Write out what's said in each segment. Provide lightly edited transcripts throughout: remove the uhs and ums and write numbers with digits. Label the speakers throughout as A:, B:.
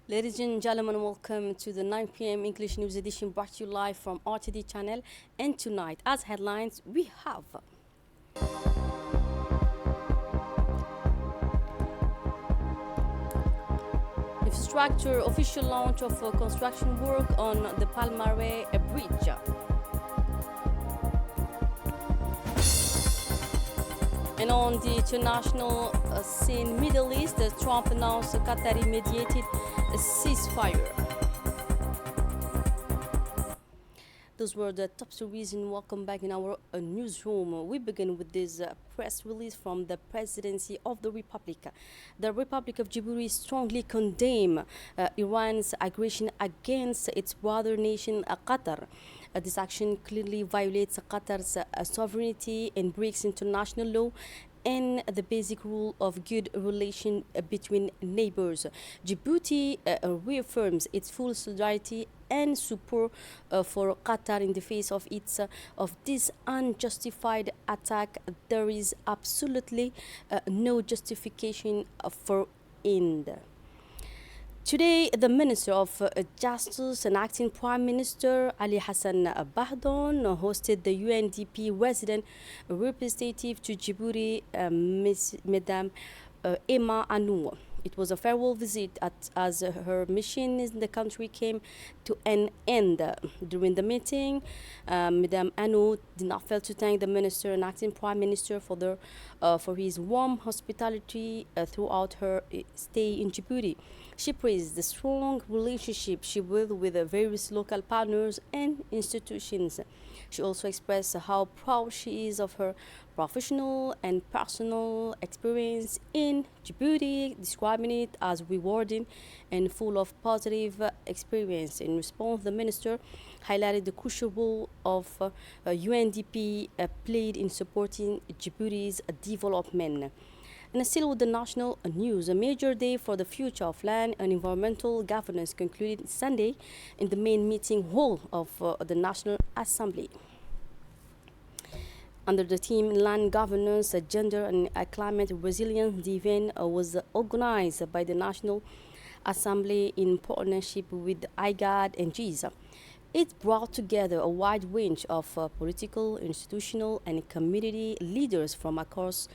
A: Ladies and gentlemen, welcome to the 9 p.m. English News Edition brought to you live from RTD channel. And tonight, as headlines, we have infrastructure official launch of construction work on the Palmare Bridge. And on the international scene, Middle East, Trump announced a Qatari-mediated ceasefire. Those were the top stories and welcome back in our newsroom. We begin with this press release from the Presidency of the Republic. The Republic of Djibouti strongly condemns Iran's aggression against its brother nation Qatar. This action clearly violates Qatar's sovereignty and breaks international law and the basic rule of good relation between neighbors. Djibouti reaffirms its full solidarity and support for Qatar in the face of this unjustified attack. There is absolutely no justification for end. Today, the Minister of Justice and Acting Prime Minister Ali Hassan Bahdon hosted the UNDP resident representative to Djibouti, Madame Emma Anou. It was a farewell visit as her mission in the country came to an end. During the meeting, Madame Anou did not fail to thank the Minister and Acting Prime Minister for his warm hospitality throughout her stay in Djibouti. She praised the strong relationship she built with the various local partners and institutions. She also expressed how proud she is of her professional and personal experience in Djibouti, describing it as rewarding and full of positive experience. In response, the minister highlighted the crucial role of UNDP played in supporting Djibouti's development. And still with the national news, a major day for the future of land and environmental governance concluded Sunday in the main meeting hall of the National Assembly. Under the theme Land Governance, Gender and Climate Resilience, the event was organized by the National Assembly in partnership with IGAD and GISA. It brought together a wide range of political, institutional, and community leaders from across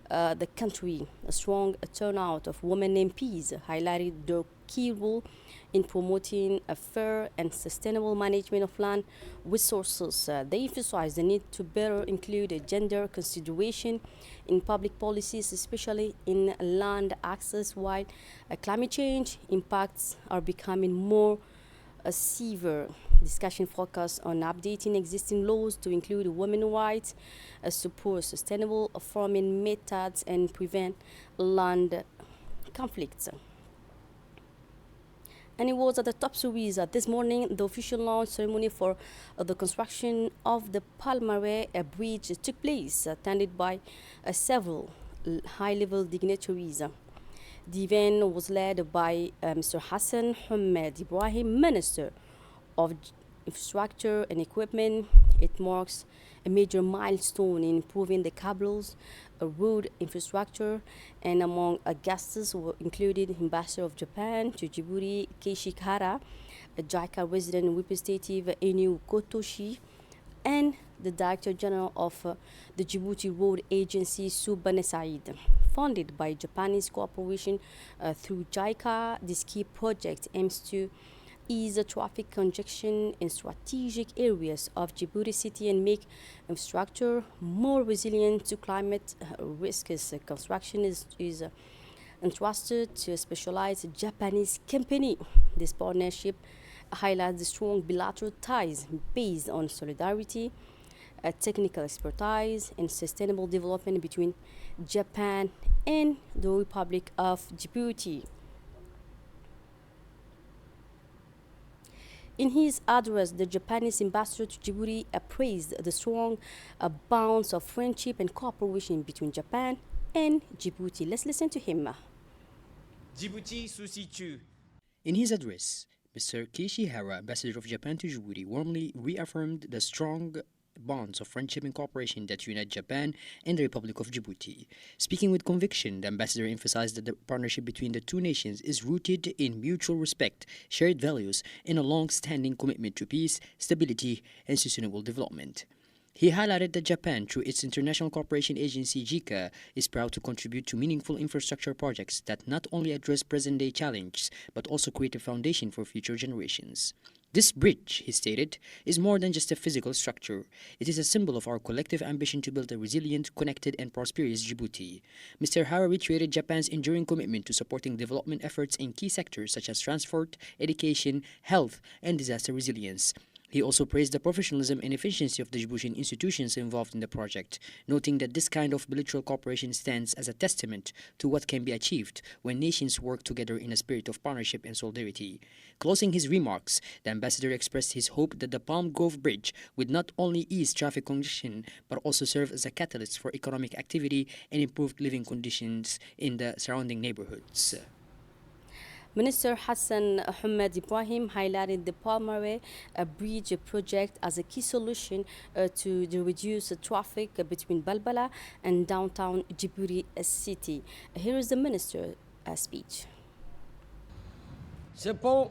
A: the country. A strong turnout of women MPs highlighted their key role in promoting a fair and sustainable management of land resources. They emphasized the need to better include gender consideration in public policies, especially in land access, while climate change impacts are becoming more severe. Discussion focused on updating existing laws to include women's rights, support sustainable farming methods, and prevent land conflicts. And it was at the top series this morning. The official launch ceremony for the construction of the Palmare Bridge took place, attended by several high-level dignitaries. The event was led by Mr. Hassan Hamed Ibrahim, Minister of Infrastructure and Equipment. It marks a major milestone in improving the cables, road infrastructure, and among guests were included Ambassador of Japan to Djibouti, Keishi Hara, a JICA resident representative Enu Kotoshi, and the Director General of the Djibouti Road Agency, Subhane Said. Funded by Japanese cooperation through JICA, this key project aims to ease the traffic congestion in strategic areas of Djibouti City and make infrastructure more resilient to climate risks. Construction is entrusted to a specialized Japanese company. This partnership highlights the strong bilateral ties based on solidarity, technical expertise, and sustainable development between Japan and the Republic of Djibouti. In his address, the Japanese ambassador to Djibouti praised the strong bonds of friendship and cooperation between Japan and Djibouti. Let's listen to him.
B: Djibouti se situe.
C: In his address, Mr. Keishi Hara, ambassador of Japan to Djibouti, warmly reaffirmed the strong bonds of friendship and cooperation that unite Japan and the Republic of Djibouti. Speaking with conviction, the ambassador emphasized that the partnership between the two nations is rooted in mutual respect, shared values, and a long-standing commitment to peace, stability, and sustainable development. He highlighted that Japan, through its international cooperation agency JICA, is proud to contribute to meaningful infrastructure projects that not only address present-day challenges but also create a foundation for future generations. This bridge, he stated, is more than just a physical structure. It is a symbol of our collective ambition to build a resilient, connected, and prosperous Djibouti. Mr. Hara reiterated Japan's enduring commitment to supporting development efforts in key sectors such as transport, education, health, and disaster resilience. He also praised the professionalism and efficiency of the Djiboutian institutions involved in the project, noting that this kind of bilateral cooperation stands as a testament to what can be achieved when nations work together in a spirit of partnership and solidarity. Closing his remarks, the ambassador expressed his hope that the Palm Grove Bridge would not only ease traffic congestion but also serve as a catalyst for economic activity and improved living conditions in the surrounding neighborhoods.
A: Minister Hassan Ahmed Ibrahim highlighted the Palmare Bridge project as a key solution to the reduce traffic between Balbala and downtown Djibouti city. Here is the minister's speech.
D: Ce pont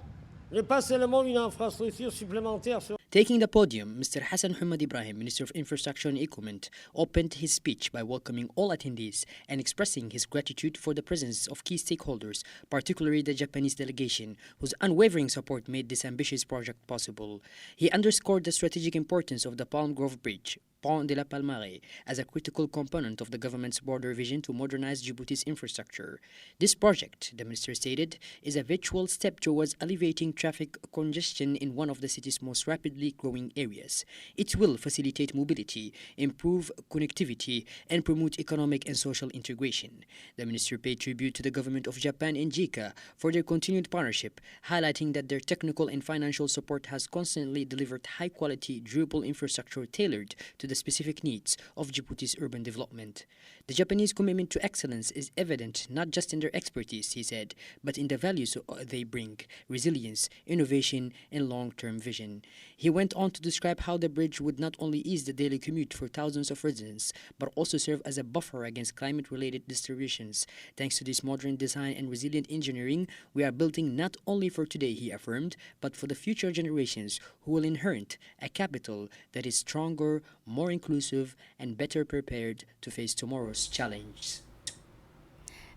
D: n'est pas seulement une infrastructure supplémentaire sur
C: Taking the podium, Mr. Hassan Ahmed Ibrahim, Minister of Infrastructure and Equipment, opened his speech by welcoming all attendees and expressing his gratitude for the presence of key stakeholders, particularly the Japanese delegation, whose unwavering support made this ambitious project possible. He underscored the strategic importance of the Palm Grove Bridge, Pont de la Palmare, as a critical component of the government's broader vision to modernize Djibouti's infrastructure. This project, the minister stated, is a virtual step towards alleviating traffic congestion in one of the city's most rapidly growing areas. It will facilitate mobility, improve connectivity, and promote economic and social integration. The minister paid tribute to the government of Japan and JICA for their continued partnership, highlighting that their technical and financial support has constantly delivered high-quality, durable infrastructure tailored to the specific needs of Djibouti's urban development. The Japanese commitment to excellence is evident not just in their expertise, he said, but in the values they bring: resilience, innovation, and long-term vision. He went on to describe how the bridge would not only ease the daily commute for thousands of residents, but also serve as a buffer against climate-related disturbances. Thanks to this modern design and resilient engineering, we are building not only for today, he affirmed, but for the future generations who will inherit a capital that is stronger, more inclusive, and better prepared to face tomorrow's challenges.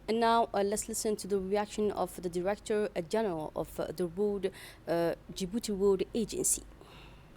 A: And now let's listen to the reaction of the Director General of the Djibouti Road Agency.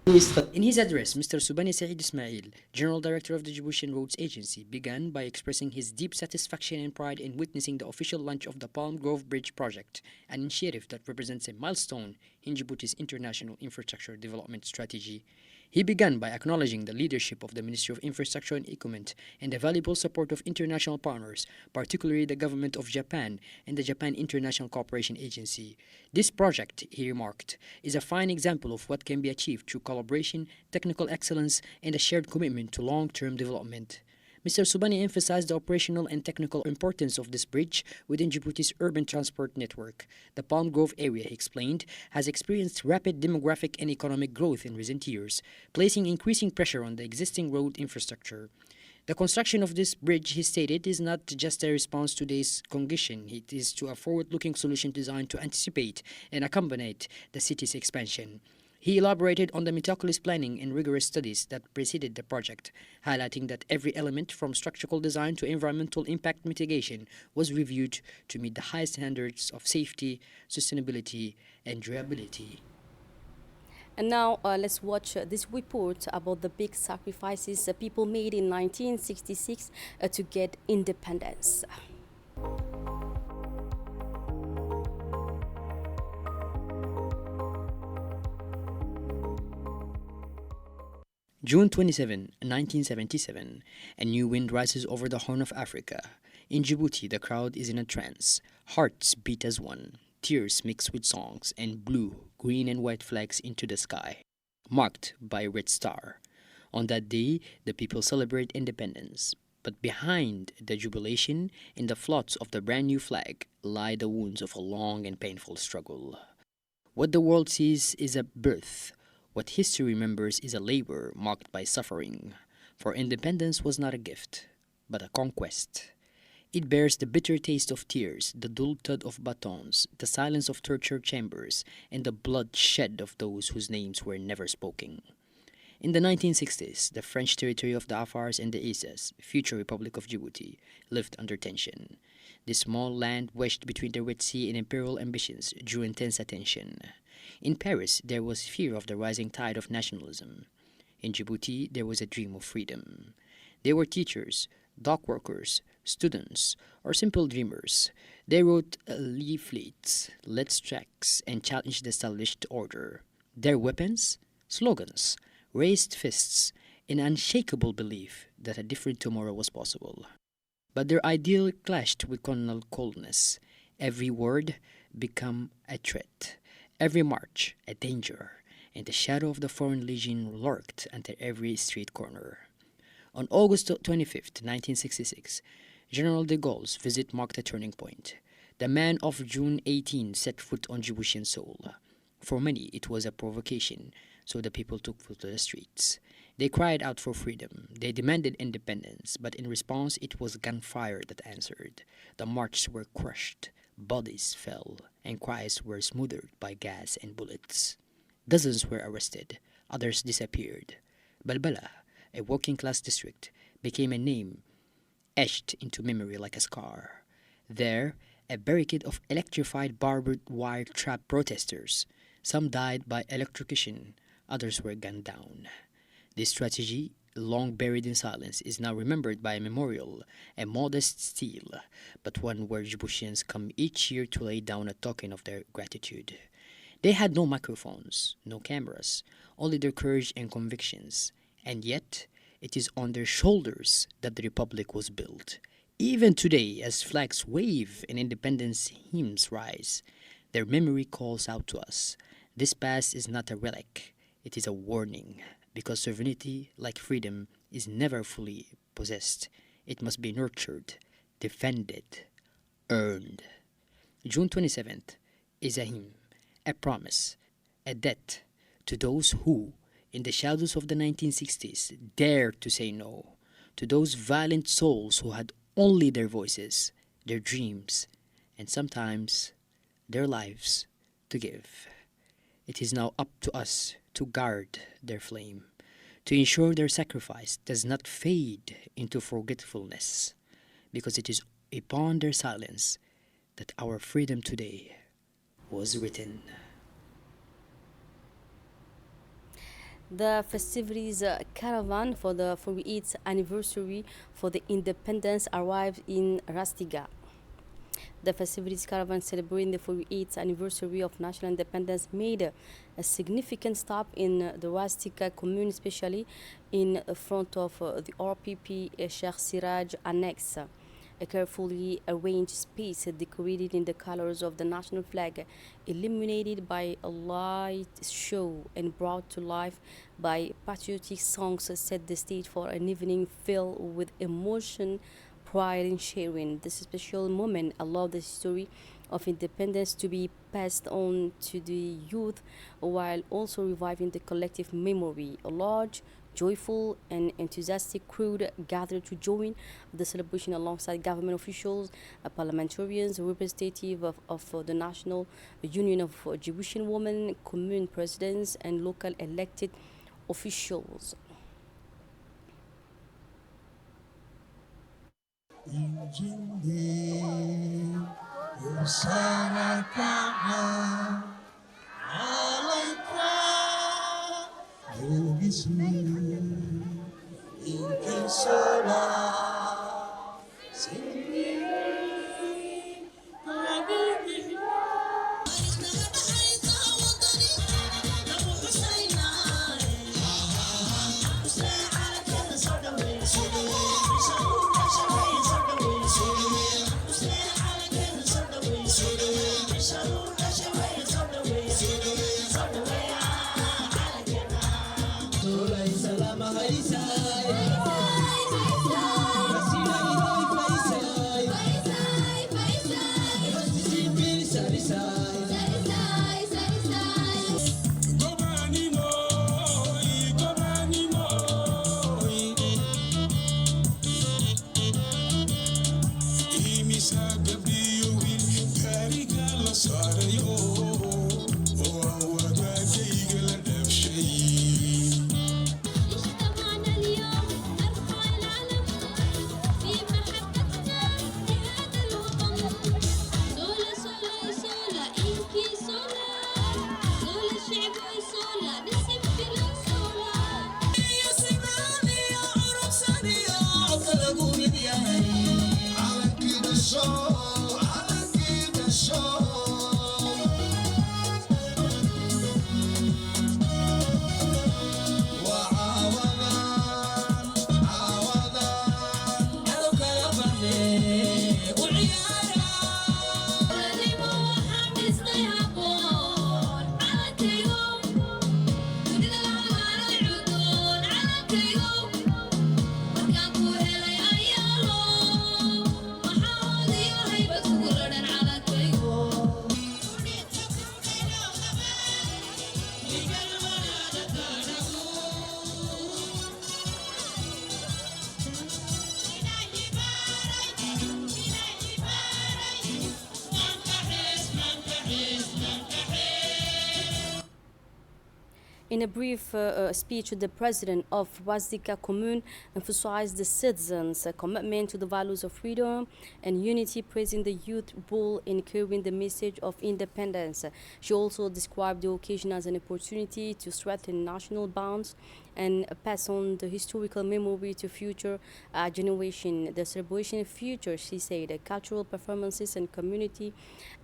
C: In his address, Mr. Subani Said Ismail, General Director of the Djiboutian Roads Agency, began by expressing his deep satisfaction and pride in witnessing the official launch of the Palm Grove Bridge project, an initiative that represents a milestone in Djibouti's international infrastructure development strategy. He began by acknowledging the leadership of the Ministry of Infrastructure and Equipment and the valuable support of international partners, particularly the government of Japan and the Japan International Cooperation Agency. This project, he remarked, is a fine example of what can be achieved through collaboration, technical excellence, and a shared commitment to long-term development. Mr. Subani emphasized the operational and technical importance of this bridge within Djibouti's urban transport network. The Palm Grove area, he explained, has experienced rapid demographic and economic growth in recent years, placing increasing pressure on the existing road infrastructure. The construction of this bridge, he stated, is not just a response to today's congestion. It is to a forward-looking solution designed to anticipate and accommodate the city's expansion. He elaborated on the meticulous planning and rigorous studies that preceded the project, highlighting that every element from structural design to environmental impact mitigation was reviewed to meet the highest standards of safety, sustainability, and durability.
A: And now let's watch this report about the big sacrifices people made in 1966 to get independence.
C: June 27, 1977, a new wind rises over the Horn of Africa. In Djibouti, the crowd is in a trance. Hearts beat as one, tears mix with songs, and blue, green, and white flags into the sky, marked by a red star. On that day, the people celebrate independence. But behind the jubilation, in the floats of the brand new flag, lie the wounds of a long and painful struggle. What the world sees is a birth. What history remembers is a labor marked by suffering, for independence was not a gift, but a conquest. It bears the bitter taste of tears, the dull thud of batons, the silence of torture chambers, and the blood shed of those whose names were never spoken. In the 1960s, the French territory of the Afars and the Isas, future Republic of Djibouti, lived under tension. This small land wedged between the Red Sea and imperial ambitions drew intense attention. In Paris, there was fear of the rising tide of nationalism. In Djibouti, there was a dream of freedom. They were teachers, dock workers, students, or simple dreamers. They wrote leaflets, led strikes, and challenged the established order. Their weapons? Slogans, raised fists, an unshakable belief that a different tomorrow was possible. But their ideal clashed with colonial coldness. Every word became a threat, every march a danger, and the shadow of the Foreign Legion lurked under every street corner. On August 25, 1966, General de Gaulle's visit marked a turning point. The man of June 18 set foot on Djiboutian soil. For many, it was a provocation, so the people took to the streets. They cried out for freedom. They demanded independence, but in response, it was gunfire that answered. The marches were crushed, bodies fell, and cries were smothered by gas and bullets. Dozens were arrested, others disappeared. Balbala, a working-class district, became a name etched into memory like a scar. There, a barricade of electrified barbed wire trapped protesters. Some died by electrocution, others were gunned down. This strategy, long buried in silence, is now remembered by a memorial, a modest stele, but one where Djiboutians come each year to lay down a token of their gratitude. They had no microphones, no cameras, only their courage and convictions, and yet it is on their shoulders that the Republic was built. Even today, as flags wave and independence hymns rise, their memory calls out to us. This past is not a relic, it is a warning, because sovereignty, like freedom, is never fully possessed. It must be nurtured, defended, earned. June 27th is a hymn, a promise, a debt to those who, in the shadows of the 1960s, dared to say no, to those valiant souls who had only their voices, their dreams, and sometimes their lives to give. It is now up to us to guard their flame, to ensure their sacrifice does not fade into forgetfulness, because it is upon their silence that our freedom today was written.
A: The festivities caravan for the 48th anniversary for the independence arrived in Rastiga. The festivities caravan celebrating the 48th anniversary of national independence made a significant stop in the Rastika commune, especially in front of the RPP Sheikh Siraj Annex. A carefully arranged space decorated in the colors of the national flag, illuminated by a light show and brought to life by patriotic songs, set the stage for an evening filled with emotion, pride, and sharing. This special moment allowed the story of independence to be passed on to the youth while also reviving the collective memory. A large, joyful, and enthusiastic crowd gathered to join the celebration alongside government officials, parliamentarians, representatives of the National Union of Djiboutian Women, commune presidents, and local elected officials. In a brief speech, the president of Wazdika Commune emphasized the citizens' commitment to the values of freedom and unity, praising the youth role in carrying the message of independence. She also described the occasion as an opportunity to strengthen national bonds and pass on the historical memory to future generation. The celebration featured, she said, cultural performances and community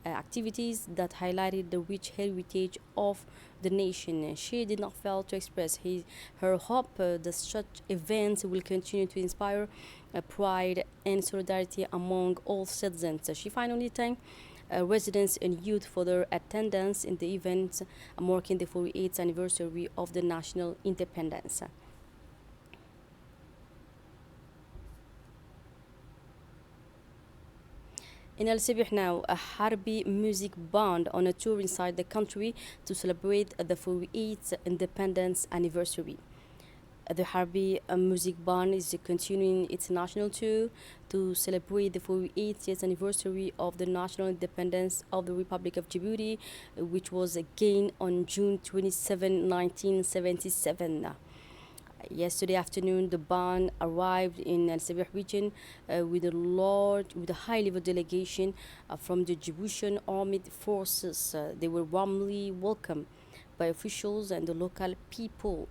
A: activities that highlighted the rich heritage of the nation. She did not fail to express her hope that such events will continue to inspire pride and solidarity among all citizens. She finally thanked residents and youth for their attendance in the event marking the 48th anniversary of the national independence. In El Sibih now, a Harbi music band on a tour inside the country to celebrate the 48th independence anniversary. The Harbi music band is continuing its national tour to celebrate the 48th anniversary of the national independence of the Republic of Djibouti, which was gained on June 27, 1977. Yesterday afternoon, the band arrived in El Sibih region with a high-level delegation from the Djiboutian armed forces. They were warmly welcomed by officials and the local people.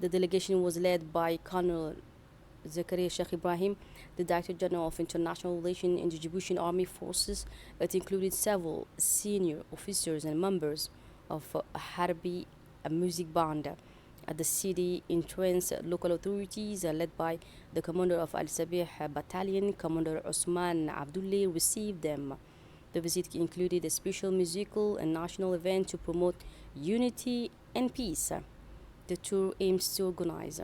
A: The delegation was led by Colonel Zakaria Sheikh Ibrahim, the Director General of International Relations in the Djiboutian Army Forces. It included several senior officers and members of Harbi music band. At the city entrance, local authorities led by the commander of Al Sabih Battalion, Commander Osman Abdullah, received them. The visit included a special musical and national event to promote unity and peace. The tour aims to organize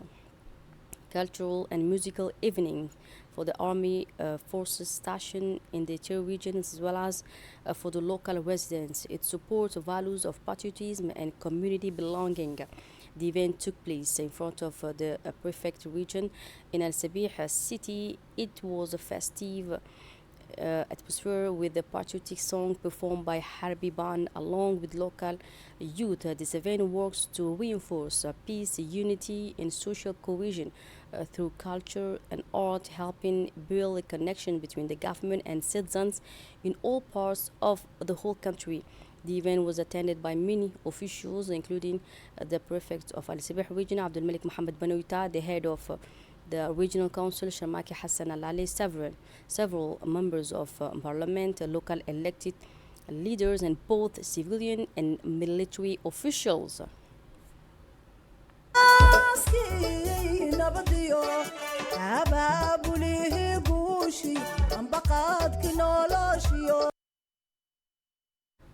A: cultural and musical evening for the army forces stationed in the interior regions as well as for the local residents. It supports values of patriotism and community belonging. The event took place in front of the prefect region in Al Sabih city. It was a festive atmosphere with the patriotic song performed by Harbi Band along with local youth. This event works to reinforce peace, unity, and social cohesion through culture and art, helping build a connection between the government and citizens in all parts of the whole country. The event was attended by many officials, including the prefect of Al Sabih region, Abdul Malik Mohammed Banouita, the head of the regional council, Shamaki Hassan Al-Ali, several members of parliament, local elected leaders, and both civilian and military officials.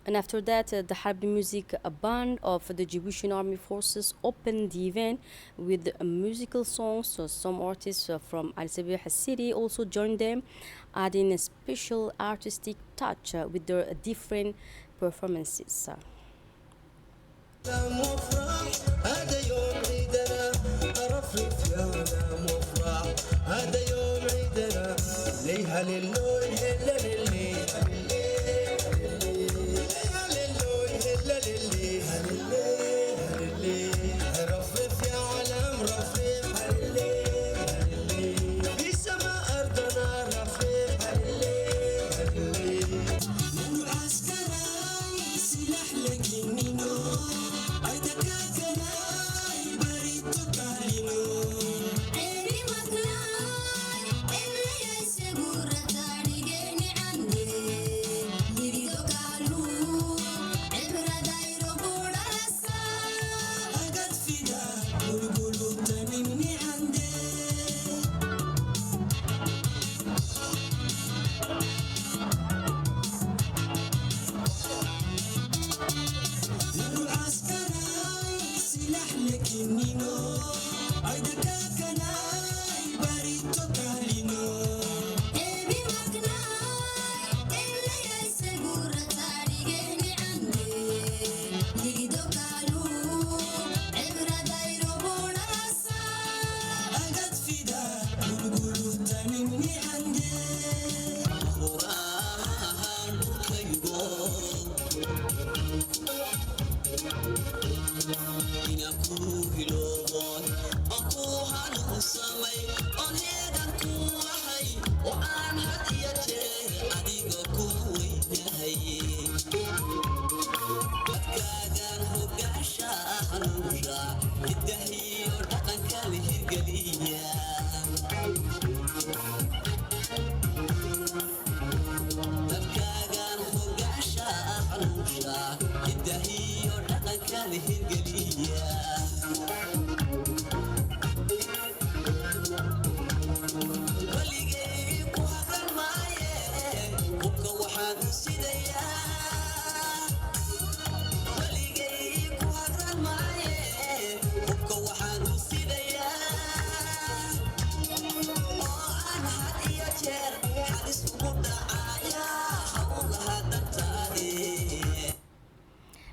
A: And after that, the Harbi music band of the Djiboutian Army Forces opened the event with musical songs. So some artists from Al Sabih city also joined them, adding a special artistic touch with their different performances.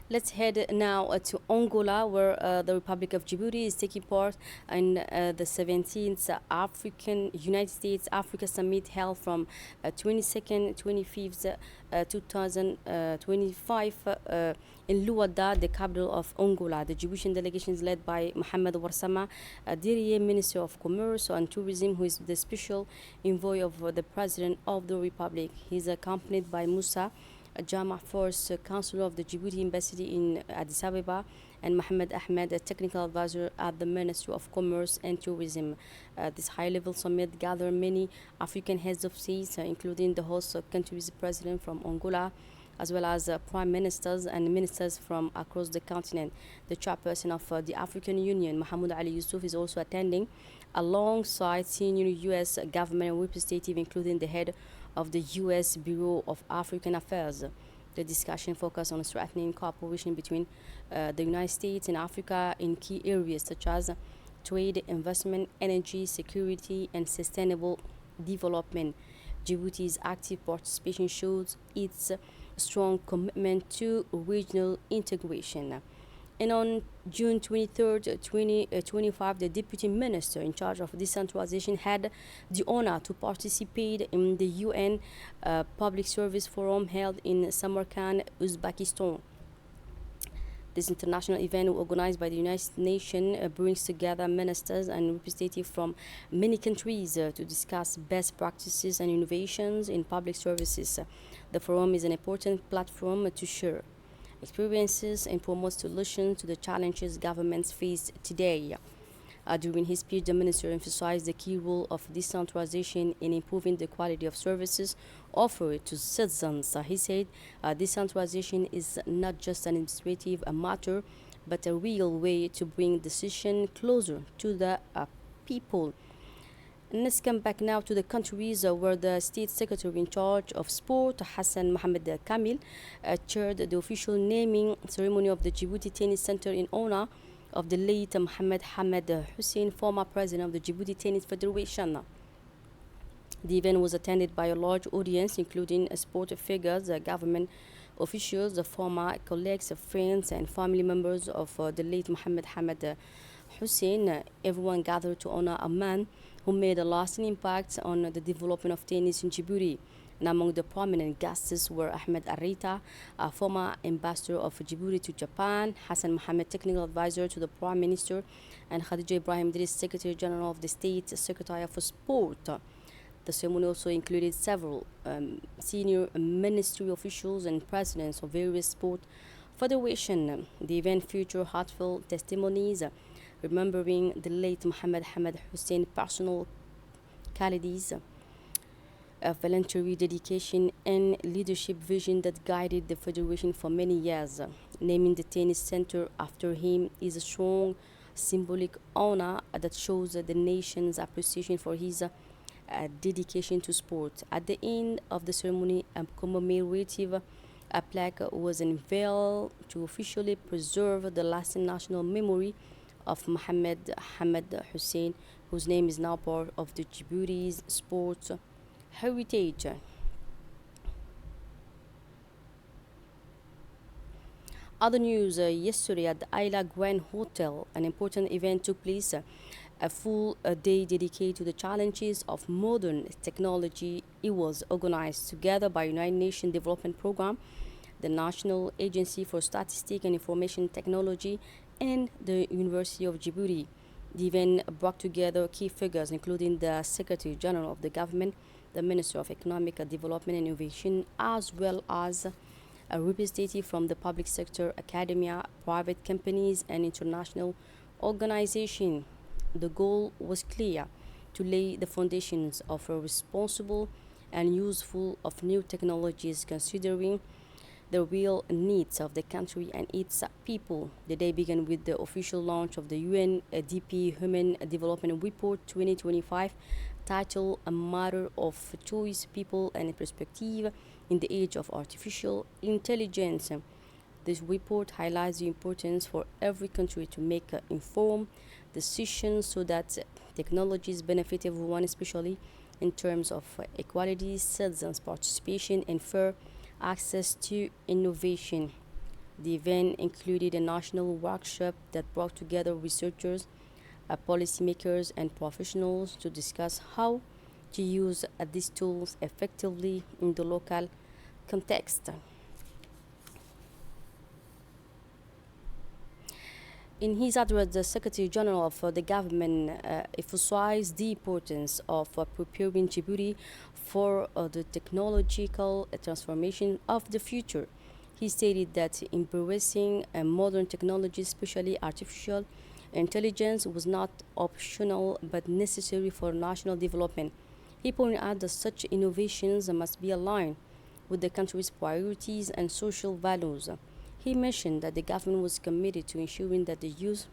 A: Let's head now to Angola, where the Republic of Djibouti is taking part in the 17th African United States Africa Summit held from 22nd 25th 2025 in Luanda, the capital of Angola. The Djiboutian delegation is led by Mohamed Warsama Dirie, Minister of Commerce and Tourism, who is the special envoy of the President of the Republic. He is accompanied by Musa Jama Force, Counselor of the Djibouti Embassy in Addis Ababa, and Mohamed Ahmed, a technical advisor at the Ministry of Commerce and Tourism. This high-level summit gathered many African heads of state, including the host country's president from Angola, as well as prime ministers and ministers from across the continent. The chairperson of the African Union, Mahmoud Ali Yusuf, is also attending, alongside senior U.S. government representatives, including the head of the U.S. Bureau of African Affairs. The discussion focused on strengthening cooperation between the United States and Africa in key areas such as trade, investment, energy, security, and sustainable development. Djibouti's active participation shows its strong commitment to regional integration. And on June 23rd, 2025, the Deputy Minister in charge of decentralization had the honor to participate in the UN Public Service Forum held in Samarkand, Uzbekistan. This international event, organized by the United Nations, brings together ministers and representatives from many countries to discuss best practices and innovations in public services. The forum is an important platform to share experiences and promote solutions to the challenges governments face today. During his speech, the minister emphasized the key role of decentralization in improving the quality of services offered to citizens. He said decentralization is not just an administrative matter, but a real way to bring decision closer to the people. And let's come back now to the countries where the State Secretary in charge of Sport, Hassan Mohamed Kamil, chaired the official naming ceremony of the Djibouti Tennis Center in honor of the late Mohamed Hamed Hussein, former president of the Djibouti Tennis Federation. The event was attended by a large audience, including sport figures, government officials, former colleagues, friends, and family members of the late Mohamed Hamed Hussein. Everyone gathered to honor a man who made a lasting impact on the development of tennis in Djibouti. And among the prominent guests were Ahmed Arita, a former ambassador of Djibouti to Japan, Hassan Mohamed, technical advisor to the Prime Minister, and Khadija Ibrahim Idris, Secretary General of the State Secretariat for Sport. The ceremony also included several senior ministry officials and presidents of various sport federations. The event featured heartfelt testimonies remembering the late Mohamed Hamed Hussein personal qualities, voluntary dedication, and leadership vision that guided the Federation for many years. Naming the tennis center after him is a strong symbolic honor that shows the nation's appreciation for his dedication to sport. At the end of the ceremony, a commemorative plaque was unveiled to officially preserve the lasting national memory of Mohamed Hamed Hussein, whose name is now part of the Djibouti's sports heritage. Other news, yesterday at the Ayla Grand Hotel, an important event took place, a full day dedicated to the challenges of modern technology. It was organized together by United Nations Development Programme, the National Agency for Statistics and Information Technology, and the University of Djibouti. The event brought together key figures, including the Secretary General of the government, the Minister of Economic Development and Innovation, as well as a representative from the public sector, academia, private companies, and international organizations. The goal was clear: to lay the foundations of a responsible and useful of new technologies, considering the real needs of the country and its people. The day began with the official launch of the UNDP Human Development Report 2025, titled A Matter of Choice, People and Perspective in the Age of Artificial Intelligence. This report highlights the importance for every country to make informed decisions so that technologies benefit everyone, especially in terms of equality, citizens' participation, and fair access to innovation. The event included a national workshop that brought together researchers, policymakers, and professionals to discuss how to use these tools effectively in the local context. In his address, the Secretary General of the government emphasized the importance of preparing Djibouti for the technological transformation of the future. He stated that embracing modern technology, especially artificial intelligence, was not optional but necessary for national development. He pointed out that such innovations must be aligned with the country's priorities and social values. He mentioned that the government was committed to ensuring that the use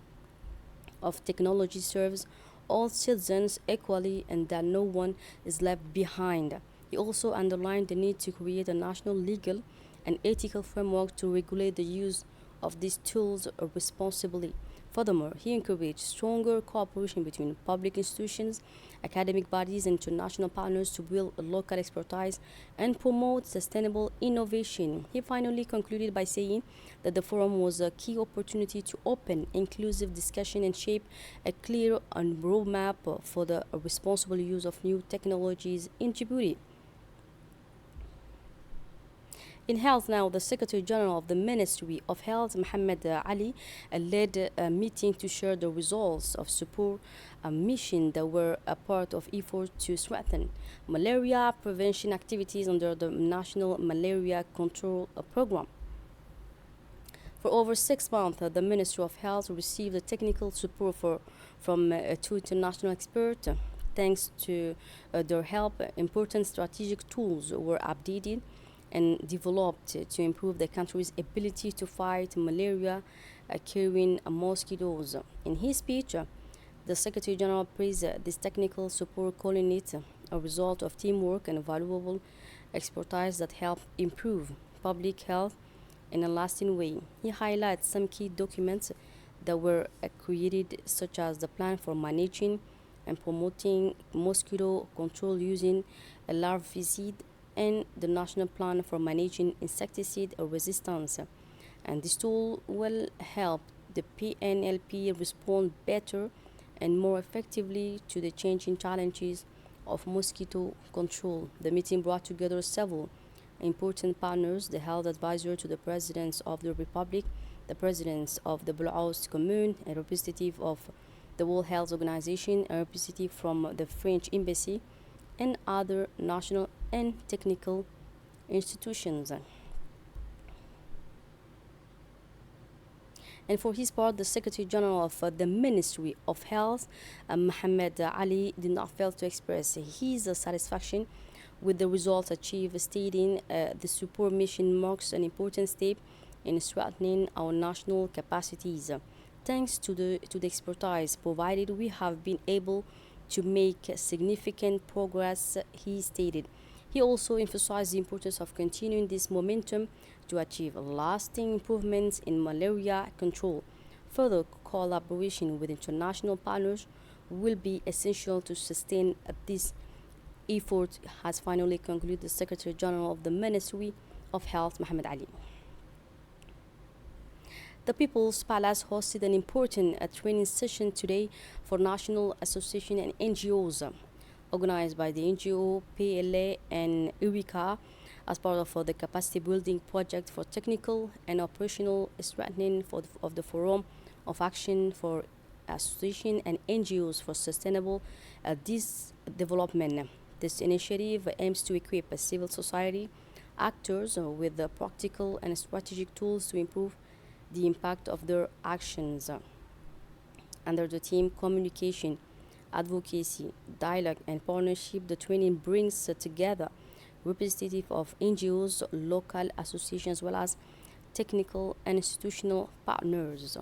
A: of technology serves all citizens equally and that no one is left behind. He also underlined the need to create a national legal and ethical framework to regulate the use of these tools responsibly. Furthermore, he encouraged stronger cooperation between public institutions, academic bodies, and international partners to build local expertise and promote sustainable innovation. He finally concluded by saying that the forum was a key opportunity to open inclusive discussion and shape a clear roadmap for the responsible use of new technologies in Djibouti. In health now, the Secretary General of the Ministry of Health, Mohammed Ali, led a meeting to share the results of support mission that were a part of efforts to strengthen malaria prevention activities under the National Malaria Control Program. For over 6 months, the Ministry of Health received technical support from two international experts. Thanks to their help, important strategic tools were updated and developed to improve the country's ability to fight malaria carrying mosquitoes. In his speech, the Secretary General praised this technical support, calling it a result of teamwork and valuable expertise that help improve public health in a lasting way. He highlights some key documents that were created, such as the plan for managing and promoting mosquito control using a larvicide and the National Plan for Managing Insecticide Resistance. And this tool will help the PNLP respond better and more effectively to the changing challenges of mosquito control. The meeting brought together several important partners: the health advisor to the President of the Republic, the President of the Boulouse Commune, a representative of the World Health Organization, a representative from the French Embassy, and other national and technical institutions. And for his part, the Secretary General of the Ministry of Health, Mohammed Ali, did not fail to express his satisfaction with the results achieved, stating the support mission marks an important step in strengthening our national capacities. Thanks to the expertise provided, we have been able to make significant progress, he stated. He also emphasized the importance of continuing this momentum to achieve lasting improvements in malaria control. Further collaboration with international partners will be essential to sustain this effort, has finally concluded the Secretary General of the Ministry of Health, Mohammed Ali. The People's Palace hosted an important training session today for National Association and NGOs, organized by the NGO, PLA, and UWICA as part of the capacity building project for technical and operational strengthening of the Forum of Action for Association and NGOs for Sustainable Development. This initiative aims to equip civil society actors with the practical and strategic tools to improve the impact of their actions. Under the theme Communication, Advocacy, Dialogue and Partnership, the training brings together representatives of NGOs, local associations, as well as technical and institutional partners.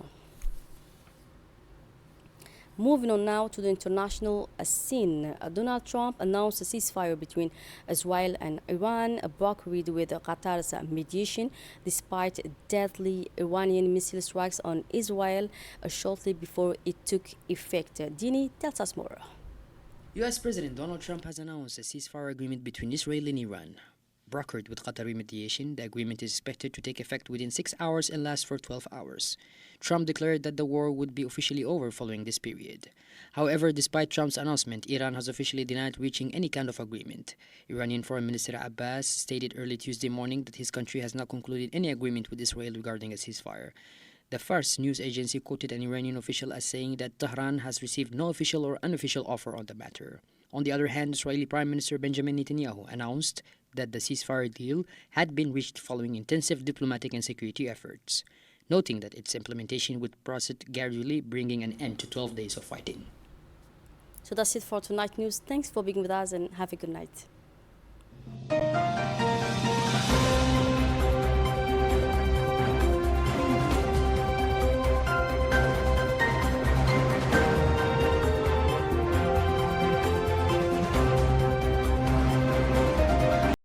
A: Moving on now to the international scene, Donald Trump announced a ceasefire between Israel and Iran, brokered with Qatar's mediation, despite deadly Iranian missile strikes on Israel shortly before it took effect. Dini tells us more.
C: US President Donald Trump has announced a ceasefire agreement between Israel and Iran. Brokered with Qatari mediation, the agreement is expected to take effect within 6 hours and last for 12 hours. Trump declared that the war would be officially over following this period. However, despite Trump's announcement, Iran has officially denied reaching any kind of agreement. Iranian Foreign Minister Abbas stated early Tuesday morning that his country has not concluded any agreement with Israel regarding a ceasefire. The Fars news agency quoted an Iranian official as saying that Tehran has received no official or unofficial offer on the matter. On the other hand, Israeli Prime Minister Benjamin Netanyahu announced that the ceasefire deal had been reached following intensive diplomatic and security efforts, noting that its implementation would proceed gradually, bringing an end to 12 days of fighting.
A: So that's it for tonight news. Thanks for being with us and have a good night.